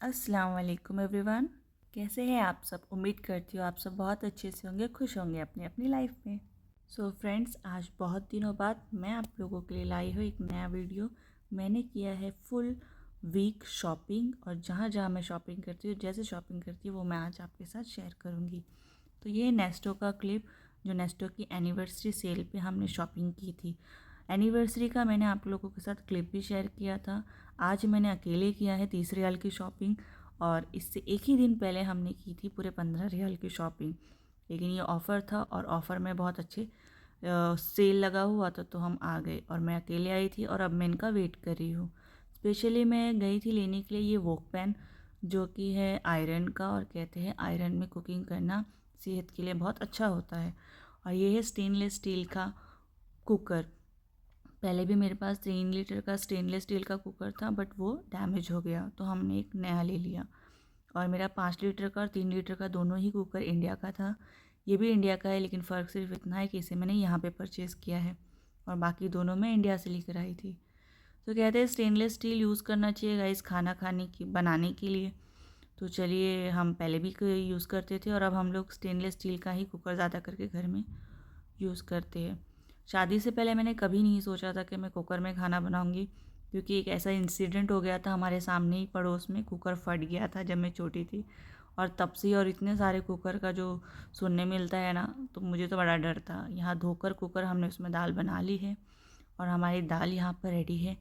अस्सलाम वालेकुम एवरीवन। कैसे हैं आप सब? उम्मीद करती हूँ आप सब बहुत अच्छे से होंगे, खुश होंगे अपनी अपनी लाइफ में। सो फ्रेंड्स, आज बहुत दिनों बाद मैं आप लोगों के लिए लाई हूँ एक नया वीडियो। मैंने किया है फुल वीक शॉपिंग, और जहाँ जहाँ मैं शॉपिंग करती हूँ, जैसे शॉपिंग करती हूँ, वो मैं आज आपके साथ शेयर करूँगी। तो ये नेस्टो का क्लिप, जो नेस्टो की एनिवर्सरी सेल पे हमने शॉपिंग की थी। एनिवर्सरी का मैंने आप लोगों के साथ क्लिप भी शेयर किया था। आज मैंने अकेले किया है 30 रियाल की शॉपिंग, और इससे एक ही दिन पहले हमने की थी पूरे 15 रियाल की शॉपिंग। लेकिन ये ऑफ़र था, और ऑफ़र में बहुत अच्छे सेल लगा हुआ था, तो हम आ गए और मैं अकेले आई थी, और अब मैं इनका वेट कर रही हूँ। स्पेशली मैं गई थी लेने के लिए ये वोक पैन, जो कि है आयरन का, और कहते हैं आयरन में कुकिंग करना सेहत के लिए बहुत अच्छा होता है। और ये है स्टेनलेस स्टील का कुकर। पहले भी मेरे पास 3 लीटर का स्टेनलेस स्टील का कुकर था, बट वो डैमेज हो गया, तो हमने एक नया ले लिया। और मेरा 5 लीटर का और 3 लीटर का दोनों ही कुकर इंडिया का था। ये भी इंडिया का है, लेकिन फ़र्क सिर्फ इतना है कि इसे मैंने यहाँ पे परचेज़ किया है, और बाकी दोनों मैं इंडिया से लेकर आई थी। तो कहते हैं स्टेनलेस स्टील यूज़ करना चाहिए गाइस, खाना खाने की बनाने के लिए। तो चलिए, हम पहले भी यूज़ करते थे, और अब हम लोग स्टेनलेस स्टील का ही कुकर ज़्यादा करके घर में यूज़ करते हैं। शादी से पहले मैंने कभी नहीं सोचा था कि मैं कुकर में खाना बनाऊंगी, क्योंकि एक ऐसा इंसिडेंट हो गया था हमारे सामने ही, पड़ोस में कुकर फट गया था जब मैं छोटी थी। और तब से, और इतने सारे कुकर का जो सुनने मिलता है ना, तो मुझे तो बड़ा डर था। यहाँ धोकर कुकर हमने उसमें दाल बना ली है, और हमारी दाल यहाँ पर रेडी है।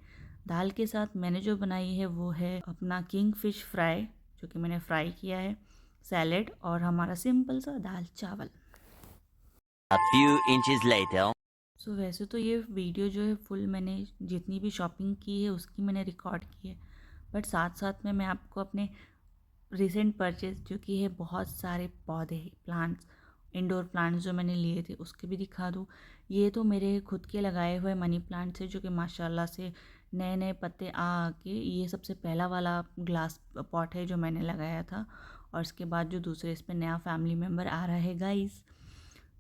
दाल के साथ मैंने जो बनाई है वो है अपना किंग फिश फ्राई, जो कि मैंने फ्राई किया है, सैलेड, और हमारा सिंपल सा दाल चावल। A few inches later. वैसे तो ये वीडियो जो है फुल मैंने जितनी भी शॉपिंग की है उसकी मैंने रिकॉर्ड की है, बट साथ साथ में मैं आपको अपने रिसेंट परचेज, जो कि है बहुत सारे पौधे, प्लांट्स, इंडोर प्लांट्स जो मैंने लिए थे, उसके भी दिखा दूँ। ये तो मेरे खुद के लगाए हुए मनी प्लांट्स है, जो कि माशाल्लाह से नए नए पत्ते आ के, ये सबसे पहला वाला ग्लास पॉट है जो मैंने लगाया था। और इसके बाद जो दूसरे इस पर नया फैमिली मेम्बर आ रहा है गाइस।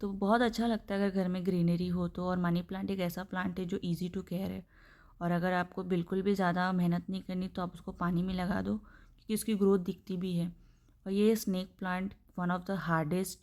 तो बहुत अच्छा लगता है अगर घर में ग्रीनरी हो तो। और मनी प्लांट एक ऐसा प्लांट है जो इजी टू केयर है, और अगर आपको बिल्कुल भी ज़्यादा मेहनत नहीं करनी तो आप उसको पानी में लगा दो, क्योंकि उसकी ग्रोथ दिखती भी है। और ये snake plant one of the hardest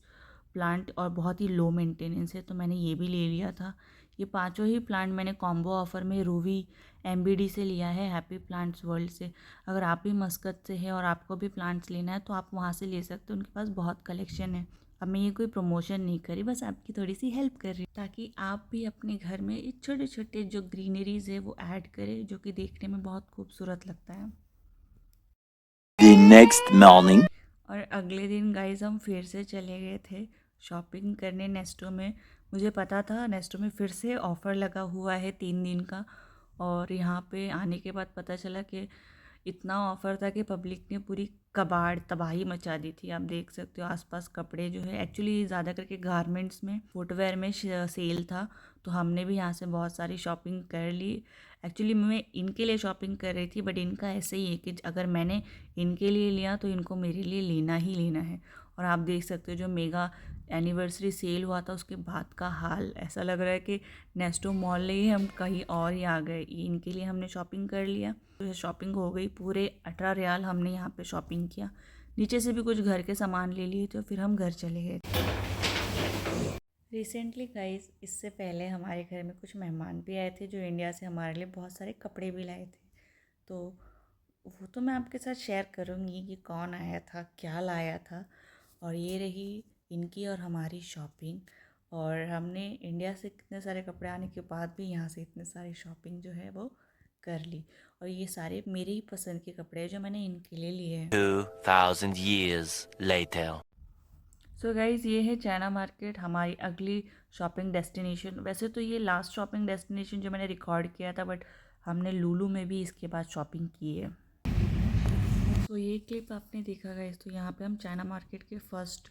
plant और बहुत ही लो मेंटेनेंस है, तो मैंने ये भी ले लिया था। ये पांचों ही प्लांट मैंने कॉम्बो ऑफ़र में रूवी एमबीडी से लिया है, हैप्पी प्लांट्स वर्ल्ड से। अगर आप भी मस्कत से हैं और आपको भी प्लांट्स लेना है तो आप वहाँ से ले सकते हो, उनके पास बहुत कलेक्शन है। अब मैं ये कोई प्रमोशन नहीं करी, बस आपकी थोड़ी सी हेल्प कर रही हूँ, ताकि आप भी अपने घर में ये छोटे छोटे जो ग्रीनरीज है वो ऐड करें, जो कि देखने में बहुत खूबसूरत लगता है। The next morning. और अगले दिन गाइस हम फिर से चले गए थे शॉपिंग करने नेस्टो में। मुझे पता था नेस्टो में फिर से ऑफ़र लगा हुआ है 3 दिन का, और यहाँ पे आने के बाद पता चला कि इतना ऑफ़र था कि पब्लिक ने पूरी कबाड़ तबाही मचा दी थी। आप देख सकते हो आसपास कपड़े जो है, एक्चुअली ज़्यादा करके गारमेंट्स में, फुटवेयर में सेल था, तो हमने भी यहाँ से बहुत सारी शॉपिंग कर ली। एक्चुअली मैं इनके लिए शॉपिंग कर रही थी, बट इनका ऐसे ही है कि अगर मैंने इनके लिए लिया तो इनको मेरे लिए लेना ही लेना है। और आप देख सकते हो जो मेगा एनिवर्सरी सेल हुआ था उसके बाद का हाल, ऐसा लग रहा है कि नेस्टो मॉल नहीं हम कहीं और ही आ गए। इनके लिए हमने शॉपिंग कर लिया, तो शॉपिंग हो गई। पूरे 18 रियाल हमने यहाँ पे शॉपिंग किया। नीचे से भी कुछ घर के सामान ले लिए, तो फिर हम घर चले गए। रिसेंटली गाइस, इससे पहले हमारे घर में कुछ मेहमान भी आए थे जो इंडिया से हमारे लिए बहुत सारे कपड़े भी लाए थे। तो वो तो मैं आपके साथ शेयर करूँगी कि कौन आया था, क्या लाया था। और ये रही इनकी और हमारी शॉपिंग। और हमने इंडिया से कितने सारे कपड़े आने के बाद भी यहाँ से इतने सारी शॉपिंग जो है वो कर ली। और ये सारे मेरे ही पसंद के कपड़े हैं जो मैंने इनके लिए लिए हैं। 2000 years later. सो गाइज़, ये है चाइना मार्केट, हमारी अगली शॉपिंग डेस्टिनेशन। वैसे तो ये लास्ट शॉपिंग डेस्टिनेशन जो मैंने रिकॉर्ड किया था, बट हमने लुलु में भी इसके बाद शॉपिंग की है। सो ये क्लिप आपने देखा गाइस, तो यहाँ पे हम चाइना मार्केट के फर्स्ट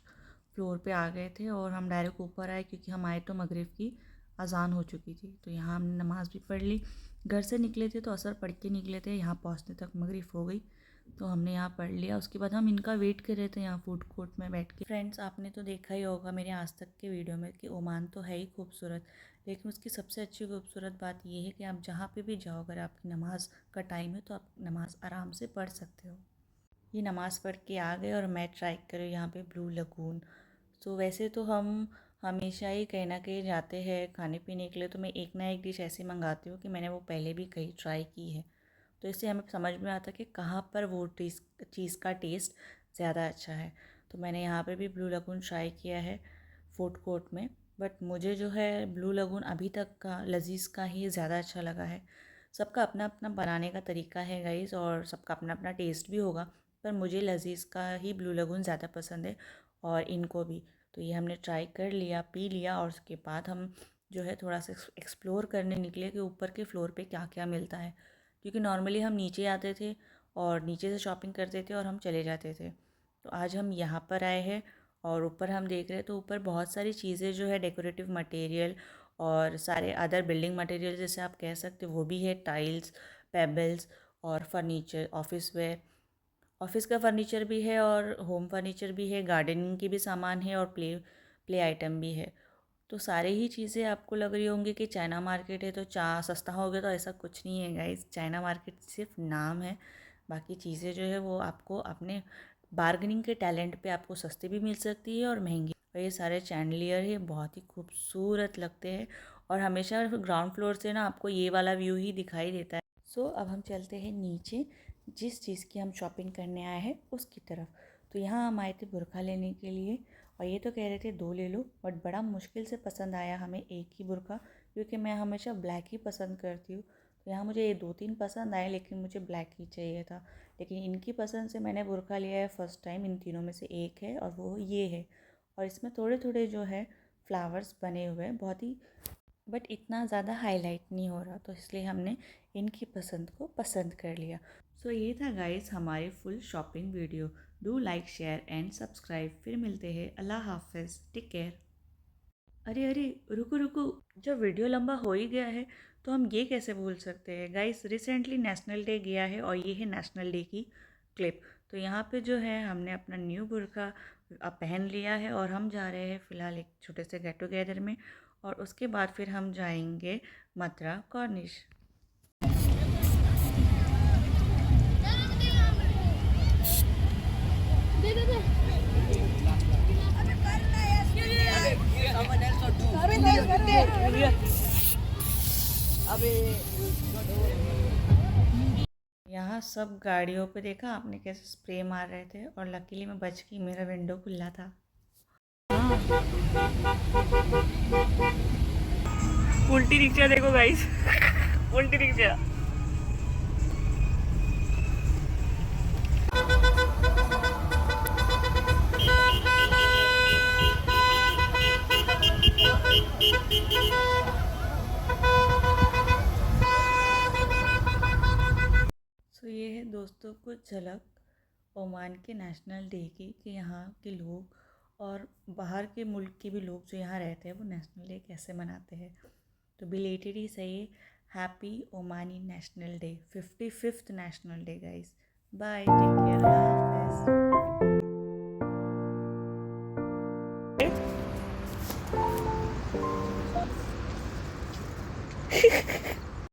फ्लोर पे आ गए थे, और हम डायरेक्ट ऊपर आए क्योंकि हम आए तो मगरिब की अजान हो चुकी थी। तो यहाँ हमने नमाज़ भी पढ़ ली। घर से निकले थे तो असर पढ़ के निकले थे, यहाँ पहुँचने तक मगरिब हो गई, तो हमने यहाँ पढ़ लिया। उसके बाद हम इनका वेट कर रहे थे यहाँ फूड कोर्ट में बैठ के। फ्रेंड्स, आपने तो देखा ही होगा मेरे आज तक के वीडियो में कि ओमान तो है ही खूबसूरत, लेकिन उसकी सबसे अच्छी खूबसूरत बात यह है कि आप जहाँ पे भी जाओ, अगर आपकी नमाज़ का टाइम है तो आप नमाज़ आराम से पढ़ सकते हो। ये नमाज़ पढ़ के आ गए और मैं ट्राई करूँ यहाँ पे ब्लू लगून। तो वैसे तो हम हमेशा ही कहीं ना कहीं जाते हैं खाने पीने के लिए, तो मैं एक ना एक डिश ऐसी मंगाती हूँ कि मैंने वो पहले भी कहीं ट्राई की है, तो इससे हमें समझ में आता है कि कहाँ पर वो चीज़ का टेस्ट ज़्यादा अच्छा है। तो मैंने यहाँ पे भी ब्लू लगून ट्राई किया है फूड कोर्ट में, बट मुझे जो है ब्लू लगून अभी तक का लजीज़ का ही ज़्यादा अच्छा लगा है। सबका अपना अपना बनाने का तरीका है गाइस, और सबका अपना अपना टेस्ट भी होगा, पर मुझे लजीज़ का ही ब्लू लगून ज़्यादा पसंद है और इनको भी। तो ये हमने ट्राई कर लिया, पी लिया, और उसके बाद हम जो है थोड़ा सा एक्सप्लोर करने निकले कि ऊपर के फ्लोर पे क्या क्या मिलता है, क्योंकि नॉर्मली हम नीचे आते थे और नीचे से शॉपिंग करते थे और हम चले जाते थे। तो आज हम यहाँ पर आए हैं और ऊपर हम देख रहे हैं, तो ऊपर बहुत सारी चीज़ें जो है डेकोरेटिव मटेरियल और सारे अदर बिल्डिंग मटेरियल जैसे आप कह सकते हो वो भी है, टाइल्स, पेबल्स और फर्नीचर, ऑफिस वेयर, ऑफिस का फर्नीचर भी है और होम फर्नीचर भी है, गार्डनिंग की भी सामान है और प्ले प्ले आइटम भी है। तो सारे ही चीज़ें आपको लग रही होंगी कि चाइना मार्केट है तो सस्ता हो गया, तो ऐसा कुछ नहीं है गाइस। चाइना मार्केट सिर्फ नाम है, बाकी चीज़ें जो है वो आपको अपने बार्गेनिंग के टैलेंट पे आपको सस्ती भी मिल सकती है और महंगी। और ये सारे चैंडलियर है, बहुत ही खूबसूरत लगते हैं और हमेशा ग्राउंड फ्लोर से ना आपको ये वाला व्यू ही दिखाई देता है। सो अब हम चलते हैं नीचे, जिस चीज़ की हम शॉपिंग करने आए हैं उसकी तरफ। तो यहाँ हम आए थे बुर्का लेने के लिए, और ये तो कह रहे थे 2 ले लो, बट बड़ा मुश्किल से पसंद आया हमें एक ही बुर्का, क्योंकि मैं हमेशा ब्लैक ही पसंद करती हूँ। तो यहाँ मुझे ये 2-3 पसंद आए, लेकिन मुझे ब्लैक ही चाहिए था। लेकिन इनकी पसंद से मैंने बुर्का लिया है फर्स्ट टाइम, इन तीनों में से एक है और वो ये है। और इसमें थोड़े थोड़े जो है फ्लावर्स बने हुए हैं, बहुत ही, बट इतना ज़्यादा हाईलाइट नहीं हो रहा, तो इसलिए हमने इनकी पसंद को पसंद कर लिया। सो ये था गाइस हमारी full shopping video. Do like, share and subscribe. फिर मिलते हैं। अल्लाह हाफिज़, टेक केयर। अरे अरे, रुको रुको, जब वीडियो लंबा हो ही गया है तो हम ये कैसे भूल सकते हैं गाइस, रिसेंटली नेशनल डे गया है और ये है नेशनल डे की क्लिप। तो यहाँ पे जो है हमने अपना न्यू बुर्का पहन लिया है और हम जा रहे हैं फ़िलहाल एक छोटे से गेट टुगेदर में, और उसके बाद फिर हम जाएंगे मथुरा कॉर्निश। यहाँ सब गाड़ियों पे देखा आपने कैसे स्प्रे मार रहे थे, और लकीली मैं बच गई, मेरा विंडो खुला था। उल्टी रिक्शा देखो गाइस, उल्टी रिक्शा। सो ये है दोस्तों कुछ झलक ओमान के नेशनल डे की, कि यहाँ के लोग और बाहर के मुल्क के भी लोग जो यहाँ रहते हैं वो नेशनल डे कैसे मनाते हैं। तो बिलेटेड ही सही, happy Omani national day, 55th national day guys. Bye, take care, अल्लाह हाफिज़।